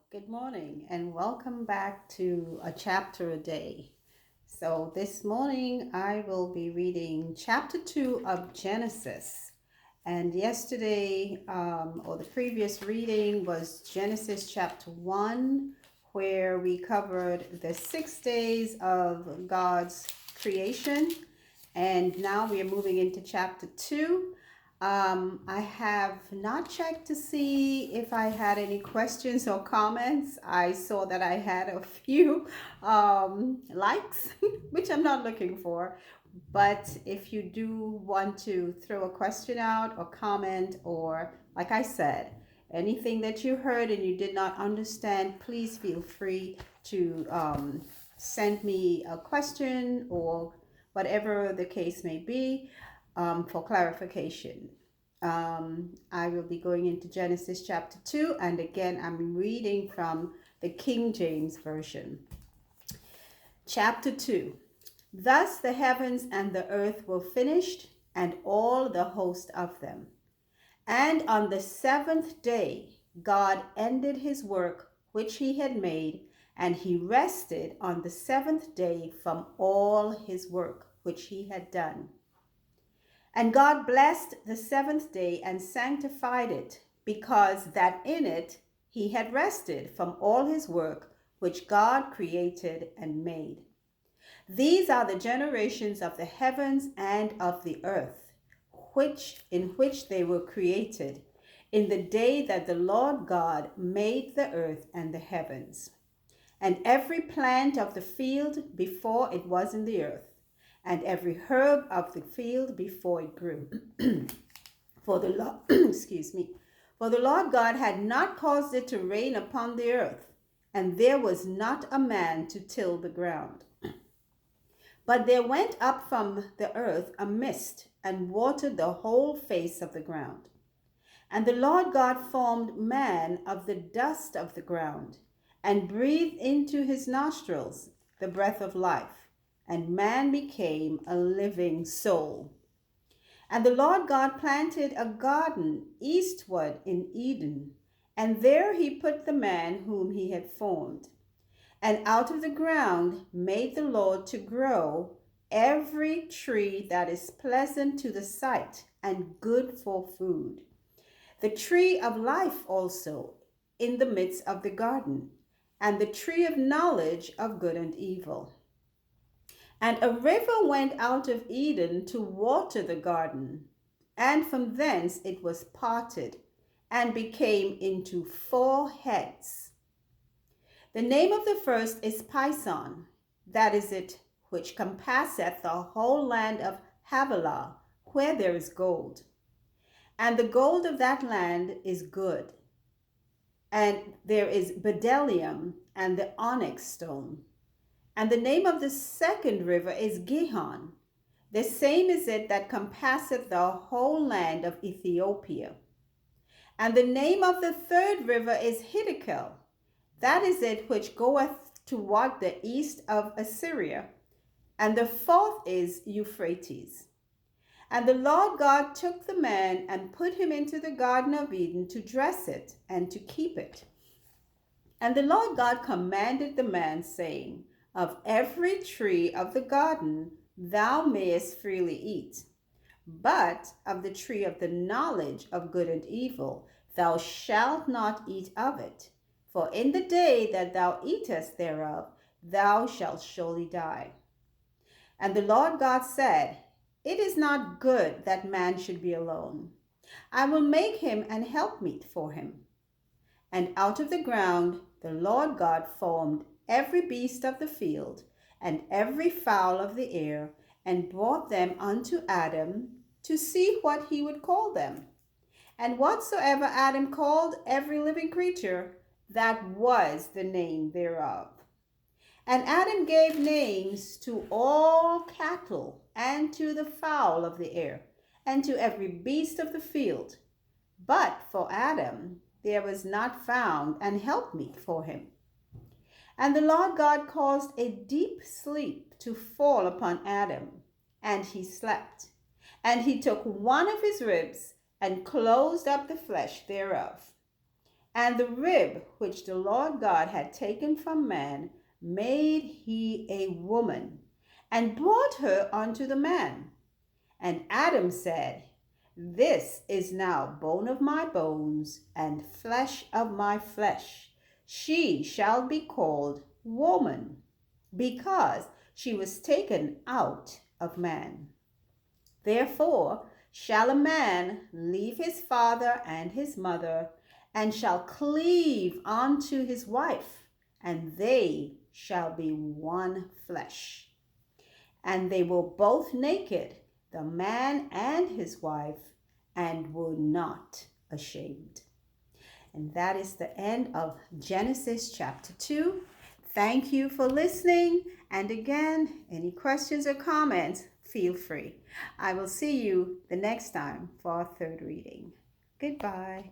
Good morning and welcome back to A Chapter a Day. So, this morning I will be reading chapter 2 of Genesis. And yesterday, or the previous reading, was Genesis chapter 1, where we covered the 6 days of God's creation. And now we are moving into chapter 2. I have not checked to see if I had any questions or comments. I saw that I had a few likes, which I'm not looking for. But if you do want to throw a question out or comment, or like I said, anything that you heard and you did not understand, please feel free to send me a question or whatever the case may be for clarification. I will be going into Genesis chapter 2, and again, I'm reading from the King James Version. Chapter 2. Thus the heavens and the earth were finished, and all the host of them. And on the seventh day, God ended his work which he had made, and he rested on the seventh day from all his work which he had done. And God blessed the seventh day and sanctified it, because that in it he had rested from all his work which God created and made. These are the generations of the heavens and of the earth, in which they were created, in the day that the Lord God made the earth and the heavens, and every plant of the field before it was in the earth, and every herb of the field before it grew. For the Lord, excuse me, for the Lord God had not caused it to rain upon the earth, and there was not a man to till the ground. But there went up from the earth a mist, and watered the whole face of the ground. And the Lord God formed man of the dust of the ground, and breathed into his nostrils the breath of life, and man became a living soul. And the Lord God planted a garden eastward in Eden, and there he put the man whom he had formed. And out of the ground made the Lord to grow every tree that is pleasant to the sight and good for food, the tree of life also in the midst of the garden, and the tree of knowledge of good and evil. And a river went out of Eden to water the garden, and from thence it was parted, and became into 4 heads. The name of the first is Pison, that is it which compasseth the whole land of Havilah, where there is gold. And the gold of that land is good. And there is bdellium and the onyx stone. And the name of the second river is Gihon. The same is it that compasseth the whole land of Ethiopia. And the name of the third river is Hiddekel. That is it which goeth toward the east of Assyria. And the fourth is Euphrates. And the Lord God took the man and put him into the Garden of Eden to dress it and to keep it. And the Lord God commanded the man, saying, Of every tree of the garden thou mayest freely eat, but of the tree of the knowledge of good and evil thou shalt not eat of it. For in the day that thou eatest thereof, thou shalt surely die. And the Lord God said, It is not good that man should be alone. I will make him an helpmeet for him. And out of the ground the Lord God formed every beast of the field, and every fowl of the air, and brought them unto Adam to see what he would call them. And whatsoever Adam called every living creature, that was the name thereof. And Adam gave names to all cattle, and to the fowl of the air, and to every beast of the field. But for Adam there was not found an helpmeet for him. And the Lord God caused a deep sleep to fall upon Adam, and he slept. And he took one of his ribs, and closed up the flesh thereof. And the rib which the Lord God had taken from man made he a woman, and brought her unto the man. And Adam said, This is now bone of my bones and flesh of my flesh. She shall be called woman, because she was taken out of man. Therefore shall a man leave his father and his mother, and shall cleave unto his wife, and they shall be one flesh. And they were both naked, the man and his wife, and were not ashamed. And that is the end of Genesis chapter 2. Thank you for listening. And again, any questions or comments, feel free. I will see you the next time for our third reading. Goodbye.